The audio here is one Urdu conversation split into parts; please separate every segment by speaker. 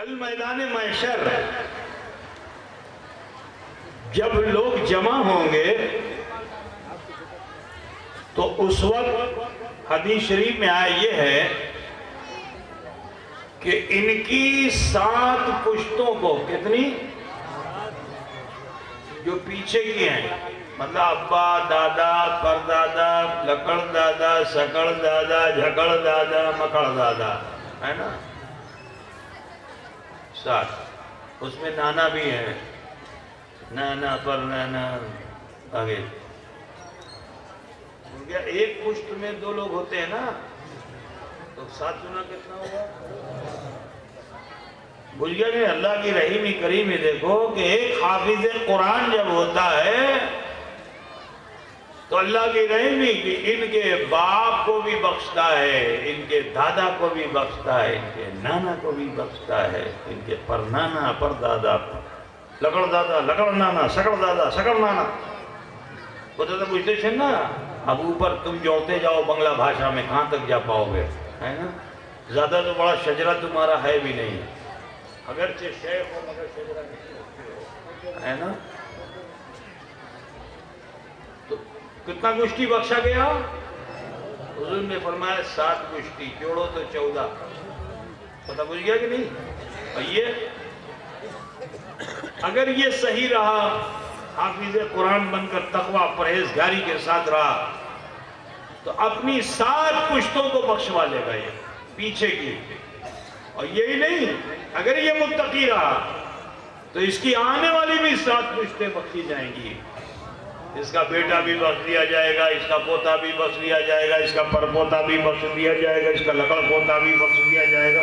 Speaker 1: کل میدان محشر جب لوگ جمع ہوں گے تو اس وقت حدیث شریف میں آیا یہ ہے کہ ان کی 7 پشتوں کو کتنی جو پیچھے کی ہیں مطلب ابا دادا پردادا لکڑ دادا سکڑ دادا جھکڑ دادا مکڑ دادا ہے نا 7 اس میں نانا بھی ہے نانا پر نانا آگے کیا ایک پشت میں 2 لوگ ہوتے ہیں نا تو 7 گنا کتنا ہوگا بھول گیا کہ اللہ کی رحیمی کریمی دیکھو کہ ایک حافظ قرآن جب ہوتا ہے تو اللہ کی رحمی کہ ان کے باپ کو بھی بخشتا ہے ان کے دادا کو بھی بخشتا ہے ان کے نانا کو بھی بخشتا ہے ان کے پر نانا پر دادا لکڑ دادا لکڑ نانا سکڑ دادا سکڑ نانا وہ تو پوچھتے تھے نا اب اوپر تم جوڑتے جاؤ بنگلہ بھاشا میں کہاں تک جا پاؤ گے ہے نا زیادہ تو بڑا شجرہ تمہارا ہے بھی نہیں اگرچہ شیخ ہو مگر شجرہ نہیں ہے نا تو کتنا گشتی بخشا گیا حضور نے فرمایا 7 گشتی جوڑو تو 14 پتہ بجھ گیا کہ نہیں اور یہ اگر یہ صحیح رہا حافظ قرآن بن کر تقوی پرہیزگاری کے ساتھ رہا تو اپنی 7 پشتوں کو بخشوا لے گا یہ پیچھے کی اور یہی نہیں اگر یہ متقی رہا تو اس کی آنے والی بھی 7 پشتیں بخشی جائیں گی اس کا بیٹا بھی بخش دیا جائے گا اس کا پوتا بھی بخش دیا جائے گا اس کا پرپوتا بھی بخش دیا جائے گا اس کا لکڑ پوتا بھی بخش دیا جائے گا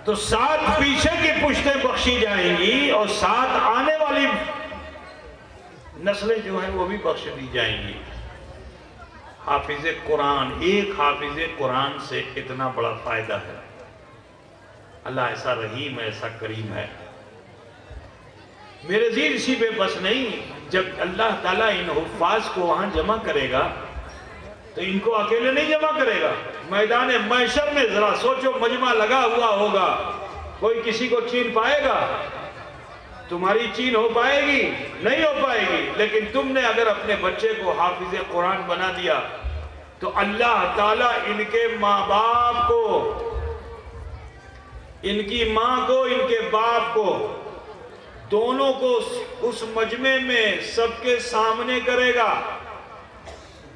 Speaker 1: تو 7 پیچھے کی پشتیں بخشی جائیں گی اور 7 آنے والی نسلیں جو ہیں وہ بھی بخش دی جائیں گی حافظ قرآن ایک حافظ قرآن سے اتنا بڑا فائدہ ہے اللہ ایسا رحیم ایسا کریم ہے میرے عزیز اسی پہ بس نہیں جب اللہ تعالیٰ ان حفاظ کو وہاں جمع کرے گا تو ان کو اکیلے نہیں جمع کرے گا میدان محشر میں ذرا سوچو مجمع لگا ہوا ہوگا کوئی کسی کو چین پائے گا تمہاری چین ہو پائے گی نہیں ہو پائے گی لیکن تم نے اگر اپنے بچے کو حافظ قرآن بنا دیا تو اللہ تعالیٰ ان کے ماں باپ کو ان کی ماں کو ان کے باپ کو دونوں کو اس مجمع میں سب کے سامنے کرے گا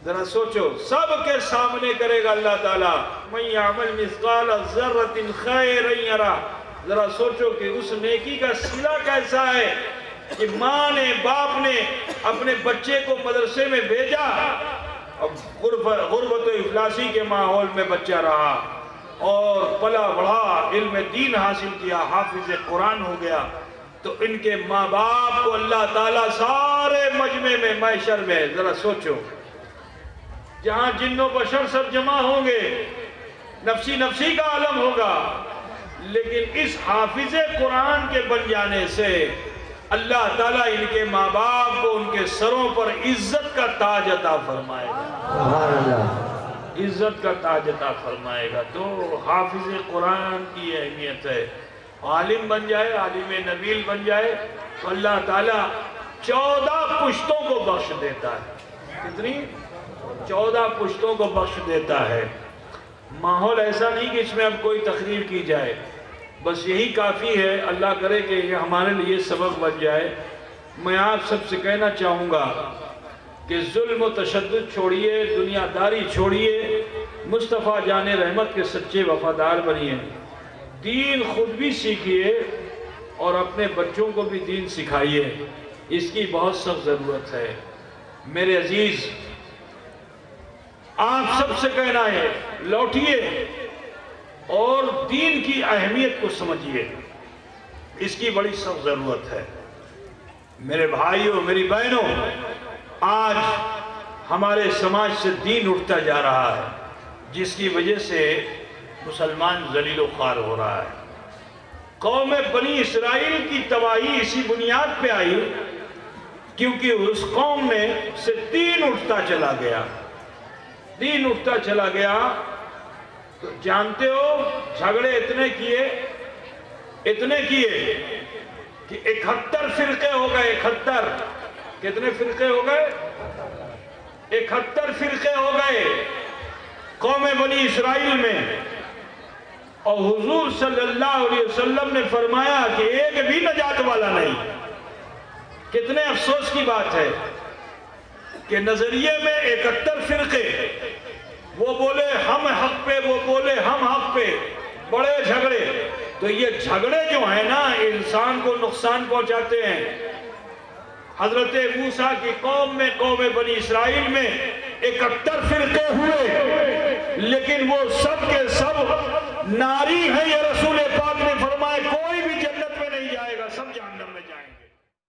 Speaker 1: ذرا سوچو سب کے سامنے کرے گا اللہ تعالیٰ مَن يَعْمَلْ مِثْقَالَ ذَرَّةٍ خَيْرًا يَرَهُ ذرا سوچو کہ اس نیکی کا صلہ کیسا ہے کہ ماں نے باپ نے اپنے بچے کو مدرسے میں بھیجا اور غربت و افلاسی کے ماحول میں بچہ رہا اور پلا بڑھا علم دین حاصل کیا حافظ قرآن ہو گیا تو ان کے ماں باپ کو اللہ تعالیٰ سارے مجمع میں محشر میں ذرا سوچو جہاں جن و بشر سب جمع ہوں گے نفسی نفسی کا عالم ہوگا لیکن اس حافظ قرآن کے بن جانے سے اللہ تعالیٰ ان کے ماں باپ کو ان کے سروں پر عزت کا تاج عطا فرمائے گا عزت کا تاج عطا فرمائے گا تو حافظ قرآن کی اہمیت ہے عالم بن جائے عالم نبیل بن جائے تو اللہ تعالیٰ 14 پشتوں کو بخش دیتا ہے کتنی 14 پشتوں کو بخش دیتا ہے ماحول ایسا نہیں کہ اس میں اب کوئی تقریر کی جائے بس یہی کافی ہے اللہ کرے کہ یہ ہمارے لیے سبق بن جائے میں آپ سب سے کہنا چاہوں گا کہ ظلم و تشدد چھوڑیے دنیا داری چھوڑیے مصطفیٰ جان رحمت کے سچے وفادار بنیے دین خود بھی سیکھیے اور اپنے بچوں کو بھی دین سکھائیے اس کی بہت سخت ضرورت ہے میرے عزیز آپ سب سے کہنا ہے لوٹیے اور دین کی اہمیت کو سمجھیے اس کی بڑی سخت ضرورت ہے میرے بھائیوں میری بہنوں آج ہمارے سماج سے دین اٹھتا جا رہا ہے جس کی وجہ سے مسلمان ذلیل و خوار ہو رہا ہے قوم بنی اسرائیل کی تباہی اسی بنیاد پہ آئی کیونکہ اس قوم میں سے دین اٹھتا چلا گیا تو جانتے ہو جھگڑے اتنے کیے کہ 71 فرقے ہو گئے. 71 کتنے فرقے ہو گئے؟ 71 فرقے ہو گئے قوم بنی اسرائیل میں. اور حضور صلی اللہ علیہ وسلم نے فرمایا کہ ایک بھی نجات والا نہیں. کتنے افسوس کی بات ہے کہ نظریے میں 71 فرقے، وہ بولے ہم حق پہ، وہ بولے ہم حق پہ، بڑے جھگڑے. تو یہ جھگڑے جو ہیں نا انسان کو نقصان پہنچاتے ہیں. حضرت موسیٰ کی قوم میں، قوم بنی اسرائیل میں 71 فرقے ہوئے، لیکن وہ سب کے سب ناری ہیں. یہ رسول پاک نے فرمایا کوئی بھی جنت میں نہیں جائے گا، سب جہنم.